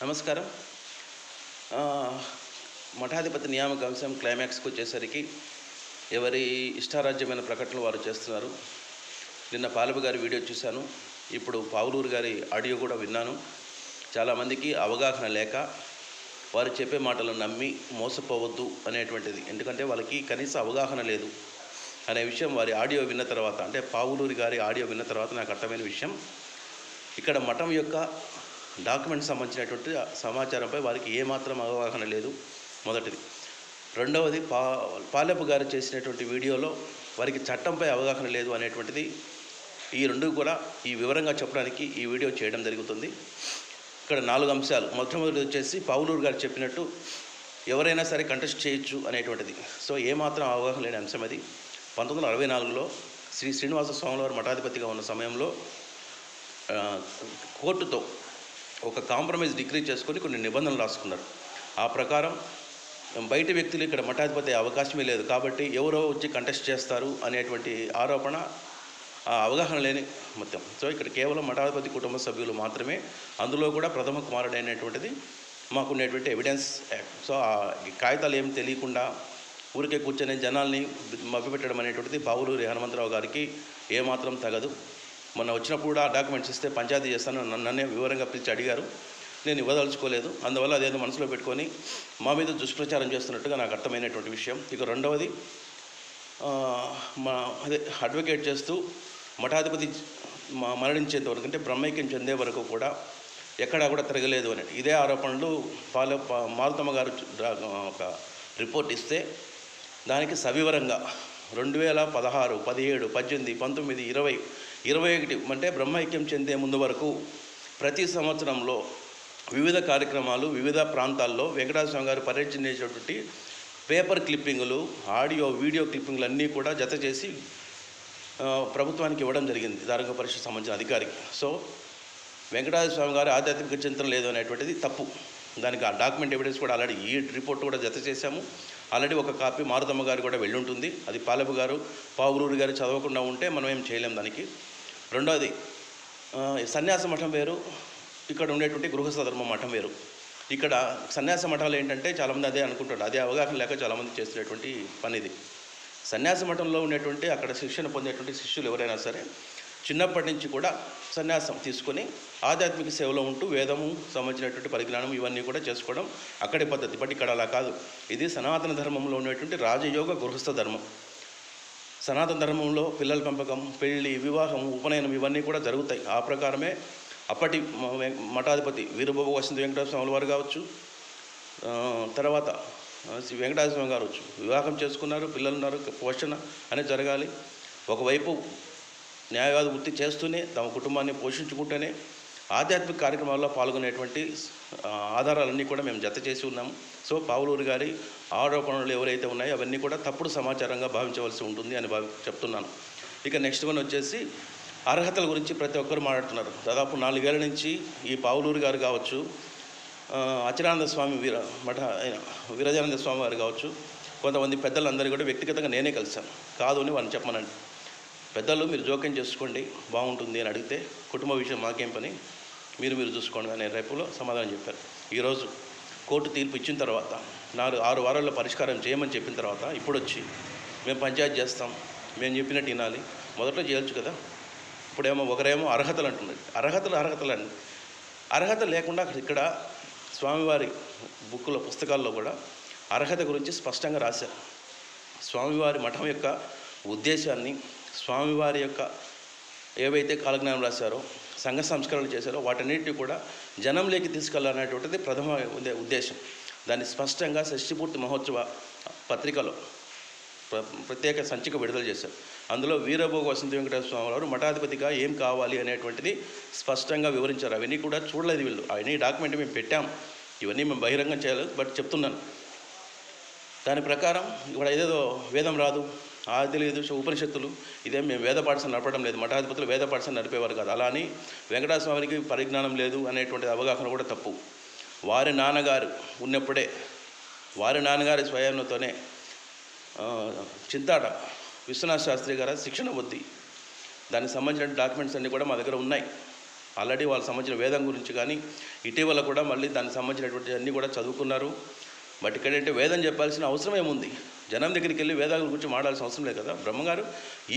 నమస్కారం. ఆహ్, మఠాధిపతి నియామక అంశం క్లైమాక్స్‌కి వచ్చేసరికి ఎవరి ఇష్టారాజ్యమైన ప్రకటనలు వారు చేస్తున్నారు. నిన్న పాలెపు గారి వీడియో చూశాను. ఇప్పుడు పావులూరు గారి ఆడియో కూడా విన్నాను. చాలామందికి అవగాహన లేక వారు చెప్పే మాటలను నమ్మి మోసపోవద్దు అనేటువంటిది. ఎందుకంటే వాళ్ళకి కనీస అవగాహన లేదు అనే విషయం వారి ఆడియో విన్న తర్వాత, అంటే పావులూరి గారి ఆడియో విన్న తర్వాత నాకు అర్థమైన విషయం. ఇక్కడ మఠం యొక్క డాక్యుమెంట్స్ సంబంధించినటువంటి సమాచారంపై వారికి ఏమాత్రం అవగాహన లేదు, మొదటిది. రెండవది, పాలెపు గారు చేసినటువంటి వీడియోలో వారికి చట్టంపై అవగాహన లేదు అనేటువంటిది. ఈ రెండు కూడా ఈ వివరంగా చెప్పడానికి ఈ వీడియో చేయడం జరుగుతుంది. ఇక్కడ 4 అంశాలు. మొట్టమొదటిది వచ్చేసి పావులూరు గారు చెప్పినట్టు ఎవరైనా సరే కంటెస్ట్ చేయొచ్చు అనేటువంటిది. సో ఏమాత్రం అవగాహన లేని అంశం అది. 1964లో శ్రీ శ్రీనివాస స్వాముల వారు మఠాధిపతిగా ఉన్న సమయంలో కోర్టుతో ఒక కాంప్రమైజ్ డిగ్రీ చేసుకొని కొన్ని నిబంధనలు రాసుకున్నారు. ఆ ప్రకారం బయట వ్యక్తులు ఇక్కడ మఠాధిపతి అవకాశమే లేదు, కాబట్టి ఎవరో వచ్చి కంటెస్ట్ చేస్తారు అనేటువంటి ఆరోపణ, అవగాహన లేని మొత్తం. సో ఇక్కడ కేవలం మఠాధిపతి కుటుంబ సభ్యులు మాత్రమే, అందులో కూడా ప్రథమ కుమారుడైనటువంటిది మాకున్నటువంటి ఎవిడెన్స్ యాక్ట్. సో ఆ కాగితాలు ఏం తెలియకుండా ఊరికే కూర్చొని జనాల్ని మభ్యపెట్టడం అనేటువంటిది పావులూరి హనుమంతరావు గారికి ఏమాత్రం తగదు. మొన్న వచ్చినప్పుడు కూడా డాక్యుమెంట్స్ ఇస్తే పంచాయతీ చేస్తాను నన్నే వివరంగా పిలిచి అడిగారు. నేను ఇవ్వదలుచుకోలేదు. అందువల్ల అదేదో మనసులో పెట్టుకొని మా మీద దుష్ప్రచారం చేస్తున్నట్టుగా నాకు అర్థమైనటువంటి విషయం. ఇక రెండవది, అదే అడ్వకేట్ చేస్తూ మఠాధిపతి మరణించేంత వరకు, అంటే బ్రహ్మైక్యం చెందే వరకు కూడా ఎక్కడా కూడా తిరగలేదు అని ఇదే ఆరోపణలు మారుతమ్మ గారు ఒక రిపోర్ట్ ఇస్తే దానికి సవివరంగా 2016, 17, 18, 19, 20, 21 అంటే బ్రహ్మైక్యం చెందే ముందు వరకు ప్రతి సంవత్సరంలో వివిధ కార్యక్రమాలు వివిధ ప్రాంతాల్లో వెంకటేశ్వర స్వామి గారు పర్యటించేటువంటి పేపర్ క్లిప్పింగులు, ఆడియో వీడియో క్లిప్పింగ్లు అన్నీ కూడా జత చేసి ప్రభుత్వానికి ఇవ్వడం జరిగింది, ధార్మిక పరిషత్ సంబంధించిన అధికారికి. సో వెంకటేశ్వర స్వామి గారు ఆధ్యాత్మిక చింతన లేదు అనేటువంటిది తప్పు. దానికి ఆ డాక్యుమెంట్ ఎవిడెన్స్ కూడా ఆల్రెడీ ఈ రిపోర్ట్ కూడా జత చేశాము. ఆల్రెడీ ఒక కాపీ మారుతమ్మ గారు కూడా వెళ్ళుంటుంది. అది పాలెపు గారు పావులూరు గారు చదవకుండా ఉంటే మనం ఏం చేయలేం దానికి. రెండవది, సన్యాస మఠం వేరు, ఇక్కడ ఉండేటువంటి గృహస్థ ధర్మ మఠం వేరు. ఇక్కడ సన్యాస మఠాలు ఏంటంటే చాలామంది అదే అనుకుంటారు, అదే అవగాహన లేక చాలామంది చేస్తున్నటువంటి పని ఇది. సన్యాస మఠంలో ఉండేటువంటి అక్కడ శిక్షణ పొందేటువంటి శిష్యులు ఎవరైనా సరే చిన్నప్పటి నుంచి కూడా సన్యాసం తీసుకొని ఆధ్యాత్మిక సేవలో ఉంటూ వేదము సంబంధించినటువంటి పరిజ్ఞానం ఇవన్నీ కూడా చేసుకోవడం అక్కడి పద్ధతి. బట్ ఇక్కడ అలా కాదు. ఇది సనాతన ధర్మంలో ఉన్నటువంటి రాజయోగ గృహస్థ ధర్మం. సనాతన ధర్మంలో పిల్లల పెంపకం, పెళ్లి, వివాహం, ఉపనయనం ఇవన్నీ కూడా జరుగుతాయి. ఆ ప్రకారమే అప్పటి మఠాధిపతి వీరబాబు వసంత వెంకటేశ్వర స్వాముల వారు కావచ్చు, తర్వాత శ్రీ వెంకటేశ్వర స్వామి గారు వచ్చు, వివాహం చేసుకున్నారు, పిల్లలు ఉన్నారు, పోషణ అనేది జరగాలి. ఒకవైపు న్యాయవాద వృత్తి చేస్తూనే తమ కుటుంబాన్ని పోషించుకుంటూనే ఆధ్యాత్మిక కార్యక్రమాల్లో పాల్గొనేటువంటి ఆధారాలన్నీ కూడా మేము జత చేసి ఉన్నాము. సో పావులూరు గారి ఆరోపణలు ఎవరైతే ఉన్నాయో అవన్నీ కూడా తప్పుడు సమాచారంగా భావించవలసి ఉంటుంది అని చెప్తున్నాను. ఇక నెక్స్ట్ వన్ వచ్చేసి అర్హతల గురించి ప్రతి ఒక్కరు మాట్లాడుతున్నారు. దాదాపు 4 ఏళ్ల నుంచి ఈ పావులూరు గారు కావచ్చు, అచిరానంద స్వామి వీరజానంద స్వామి వారు కావచ్చు, కొంతమంది పెద్దలందరూ కూడా వ్యక్తిగతంగా నేనే కలిశాను. కాదు అని వారిని చెప్పమనండి. పెద్దలు మీరు జోక్యం చేసుకోండి బాగుంటుంది అని అడిగితే, కుటుంబ విషయం మాకేం పని, మీరు చూసుకోండి అనే రేపులో సమాధానం చెప్పారు. ఈరోజు కోర్టు తీర్పు ఇచ్చిన తర్వాత 6 వారాల్లో పరిష్కారం చేయమని చెప్పిన తర్వాత ఇప్పుడు వచ్చి మేము పంచాయతీ చేస్తాం, మేము చెప్పినట్టు వినాలి. మొదట్లో చేయొచ్చు కదా. ఇప్పుడేమో ఒకరేమో అర్హతలు అంటున్నారు. అర్హతలు అండి. అర్హత లేకుండా ఇక్కడ స్వామివారి బుక్కులో పుస్తకాల్లో కూడా అర్హత గురించి స్పష్టంగా రాశారు. స్వామివారి మఠం యొక్క ఉద్దేశాన్ని, స్వామివారి యొక్క ఏవైతే కాలజ్ఞానం రాశారో, సంఘ సంస్కరణలు చేశారో వాటన్నిటిని కూడా జనంలోకి తీసుకెళ్లాలనేటువంటిది ప్రథమ ఉద్దేశం. దాన్ని స్పష్టంగా షష్ఠిపూర్తి మహోత్సవ పత్రికలో ప్రత్యేక సంచిక విడుదల చేశారు. అందులో వీరభోగ వసంత వెంకటేశ్వర స్వామి వారు మఠాధిపతిగా ఏం కావాలి అనేటువంటిది స్పష్టంగా వివరించారు. అవన్నీ కూడా చూడలేదు వీళ్ళు. అవన్నీ డాక్యుమెంట్ మేము పెట్టాం, ఇవన్నీ మేము బహిరంగం చేయలేదు, బట్ చెప్తున్నాను. దాని ప్రకారం ఇక్కడ ఏదేదో వేదం రాదు, ఆది లేదు, ఉపనిషత్తులు, ఇదేం మేము వేద పాఠశాల నడపడం లేదు, మఠాధిపతులు వేద పాఠశాల నడిపేవారు కాదు. అలా అని వెంకటేశ్వర స్వామికి పరిజ్ఞానం లేదు అనేటువంటి అవగాహన కూడా తప్పు. వారి నాన్నగారు ఉన్నప్పుడే, వారి నాన్నగారి స్వయంతోనే చింతాడ విశ్వనాథ శాస్త్రి గారు శిక్షణ వద్ది, దానికి సంబంధించిన డాక్యుమెంట్స్ అన్నీ కూడా మా దగ్గర ఉన్నాయి. ఆల్రెడీ వాళ్ళకి సంబంధించిన వేదం గురించి కానీ ఇటీవల కూడా మళ్ళీ దానికి సంబంధించినటువంటి అన్నీ కూడా చదువుకున్నారు. బట్ ఇక్కడంటే వేదం చెప్పాల్సిన అవసరం ఏముంది? జనం దగ్గరికి వెళ్ళి వేదాల గురించి మాట్లాడాల్సిన అవసరం లేదు కదా. బ్రహ్మగారు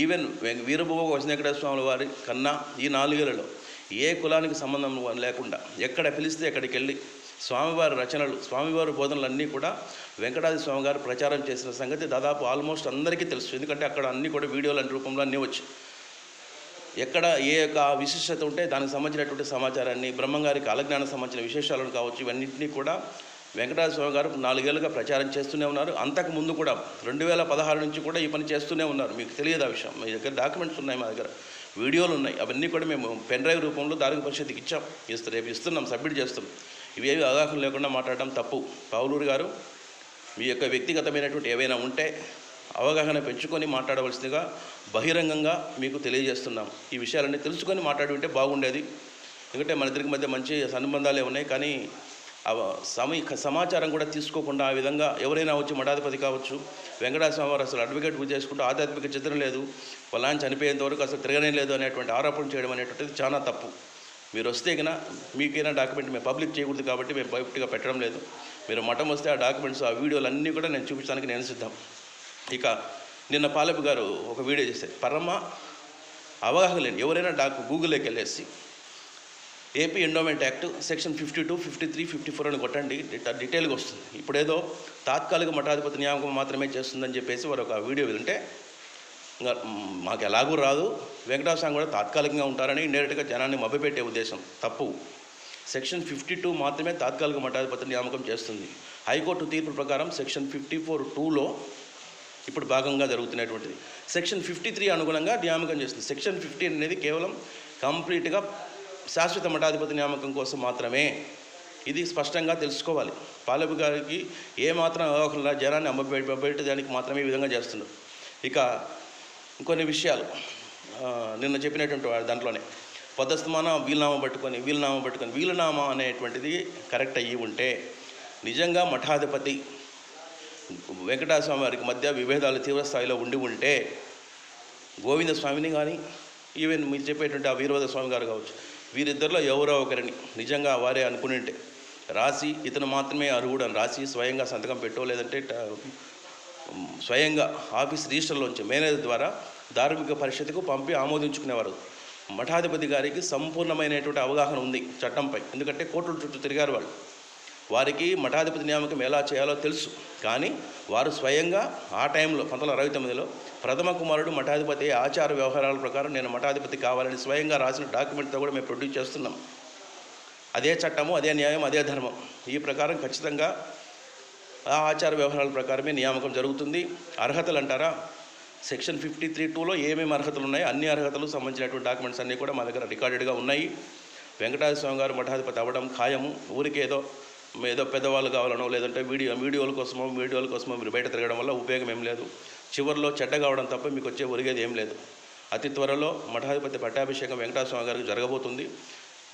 ఈవెన్ వీరభోగ వసంతేశ్వర స్వామి వారి కన్నా ఈ 4 ఏళ్లలో ఏ కులానికి సంబంధం లేకుండా ఎక్కడ పిలిస్తే అక్కడికి వెళ్ళి స్వామివారి రచనలు, స్వామివారి బోధనలు అన్నీ కూడా వెంకటాద్రి స్వామి గారు ప్రచారం చేసిన సంగతి దాదాపు ఆల్మోస్ట్ అందరికీ తెలుసు. ఎందుకంటే అక్కడ అన్నీ కూడా వీడియోల రూపంలో అన్నీ వచ్చి ఎక్కడ ఏ యొక్క విశిష్టత ఉంటే దానికి సంబంధించినటువంటి సమాచారాన్ని, బ్రహ్మంగారి కాలజ్ఞానం సంబంధించిన విశేషాలను కావచ్చు, ఇవన్నింటినీ కూడా వెంకటాద్రి స్వామి గారు 4 ఏళ్ళుగా ప్రచారం చేస్తూనే ఉన్నారు. అంతకు ముందు కూడా 2016 నుంచి కూడా ఈ పని చేస్తూనే ఉన్నారు. మీకు తెలియదు ఆ విషయం. మీ దగ్గర డాక్యుమెంట్స్ ఉన్నాయి, మా దగ్గర వీడియోలు ఉన్నాయి. అవన్నీ కూడా మేము పెన్ డ్రైవ్ రూపంలో ధార్మిక పరిషత్కి ఇచ్చాం. రేపు ఇస్తున్నాం, సబ్మిట్ చేస్తున్నాం. ఇవేవి అవగాహన లేకుండా మాట్లాడడం తప్పు. పావులూరు గారు, మీ యొక్క వ్యక్తిగతమైనటువంటి ఏవైనా ఉంటే అవగాహన పెంచుకొని మాట్లాడవలసిందిగా బహిరంగంగా మీకు తెలియజేస్తున్నాం. ఈ విషయాలన్నీ తెలుసుకొని మాట్లాడి ఉంటే బాగుండేది. ఎందుకంటే మన ఇద్దరికి మధ్య మంచి సంబంధాలే ఉన్నాయి. కానీ సమాచారం కూడా తీసుకోకుండా ఆ విధంగా ఎవరైనా వచ్చి మఠాధిపతి కావచ్చు, వెంకటేశ్వర స్వామి వారు అసలు అడ్వకేట్ పూజ చేసుకుంటూ ఆధ్యాత్మిక చిత్రం లేదు, వాళ్ళని చనిపోయేంత వరకు అసలు తిరగనే లేదు అనేటువంటి ఆరోపణ చేయడం అనేటువంటిది చాలా తప్పు. మీరు వస్తే కన్నా మీకైనా డాక్యుమెంట్ మేము పబ్లిక్ చేయకూడదు కాబట్టి మేము పబ్లిక్గా పెట్టడం లేదు. మీరు మఠం వస్తే ఆ డాక్యుమెంట్స్, ఆ వీడియోలు అన్నీ కూడా నేను చూపించడానికి నేను సిద్ధం. ఇక నిన్న పాలపు గారు ఒక వీడియో చేశారు. పరమ అవగాహన లేని ఎవరైనా గూగుల్లోకి వెళ్ళేసి ఏపీ ఎండోమెంట్ యాక్ట్ సెక్షన్ 52, 53, 54 అని కొట్టండి, డీటెయిల్గా వస్తుంది. ఇప్పుడేదో తాత్కాలిక మఠాధిపతి నియామకం మాత్రమే చేస్తుందని చెప్పేసి వారు ఒక వీడియో వింటే ఇంకా మాకు ఎలాగూ రాదు, వెంకటేశ్వర స్వామి కూడా తాత్కాలికంగా ఉంటారని ఇండైరెక్ట్గా జనాన్ని మభ్యపెట్టే ఉద్దేశం తప్పు. సెక్షన్ 52 మాత్రమే తాత్కాలిక మఠాధిపతి నియామకం చేస్తుంది. హైకోర్టు తీర్పు ప్రకారం సెక్షన్ 54(2)లో ఇప్పుడు భాగంగా జరుగుతున్నటువంటిది. సెక్షన్ 53 అనుగుణంగా నియామకం చేస్తుంది. సెక్షన్ 15 అనేది కేవలం కంప్లీట్గా శాశ్వత మఠాధిపతి నియామకం కోసం మాత్రమే. ఇది స్పష్టంగా తెలుసుకోవాలి. పాలపు గారికి ఏమాత్రం అవగాహన జనాన్ని అమ్మబెట్టడానికి మాత్రమే ఈ విధంగా చేస్తున్నారు. ఇక ఇంకొన్ని విషయాలు నిన్న చెప్పినటువంటి దాంట్లోనే పదస్తమాన వీలునామా పట్టుకొని వీలునామా అనేటువంటిది కరెక్ట్ అయ్యి ఉంటే నిజంగా మఠాధిపతి వెంకటేశ్వర స్వామి వారికి మధ్య విభేదాలు తీవ్ర స్థాయిలో ఉంటే గోవింద స్వామిని కానీ ఈవెన్ మీరు చెప్పేటువంటి ఆ వీరభద్ర స్వామి గారు కావచ్చు, వీరిద్దరిలో ఎవరో ఒకరిని నిజంగా వారే అనుకునింటే రాసి ఇతను మాత్రమే అర్హుడు అని రాసి స్వయంగా సంతకం పెట్టో లేదంటే స్వయంగా ఆఫీస్ రిజిస్టర్లోంచి మేనేజర్ ద్వారా ధార్మిక పరిషత్కు పంపి ఆమోదించుకునేవారు. మఠాధిపతి గారికి సంపూర్ణమైనటువంటి అవగాహన ఉంది చట్టంపై. ఎందుకంటే కోర్టుల చుట్టూ తిరిగారు వాళ్ళు. వారికి మఠాధిపతి నియామకం ఎలా చేయాలో తెలుసు. కానీ వారు స్వయంగా ఆ టైంలో 1969లో ప్రథమ కుమారుడు మఠాధిపతి ఆచార వ్యవహారాల ప్రకారం నేను మఠాధిపతి కావాలని స్వయంగా రాసిన డాక్యుమెంట్తో కూడా మేము ప్రొడ్యూస్ చేస్తున్నాం. అదే చట్టము, అదే న్యాయం, అదే ధర్మం. ఈ ప్రకారం ఖచ్చితంగా ఆ ఆచార వ్యవహారాల ప్రకారమే నియామకం జరుగుతుంది. అర్హతలు అంటారా, సెక్షన్ 53(2)లో ఏమేమి అర్హతలు ఉన్నాయో అన్ని అర్హతలు సంబంధించినటువంటి డాక్యుమెంట్స్ అన్నీ కూడా మా దగ్గర రికార్డెడ్గా ఉన్నాయి. వెంకటేశ్వర స్వామి గారు మఠాధిపతి అవ్వడం ఖాయము. ఊరికేదో పెద్దవాళ్ళు కావాలనో లేదంటే వీడియోల కోసమో మీరు బయట తిరగడం వల్ల ఉపయోగం ఏం లేదు. చివరిలో చెడ్డ కావడం తప్ప మీకు వచ్చే ఒరిగేది ఏం లేదు. అతి త్వరలో మఠాధిపతి పట్టాభిషేకం వెంకటేశ్వర స్వామి గారికి జరగబోతుంది.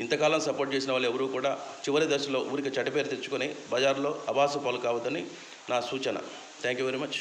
ఇంతకాలం సపోర్ట్ చేసిన వాళ్ళు ఎవరూ కూడా చివరి దశలో ఊరికి చెడ్డ పేరు తెచ్చుకొని బజార్లో అబాసు పాలు కావద్దని నా సూచన. Thank you very much.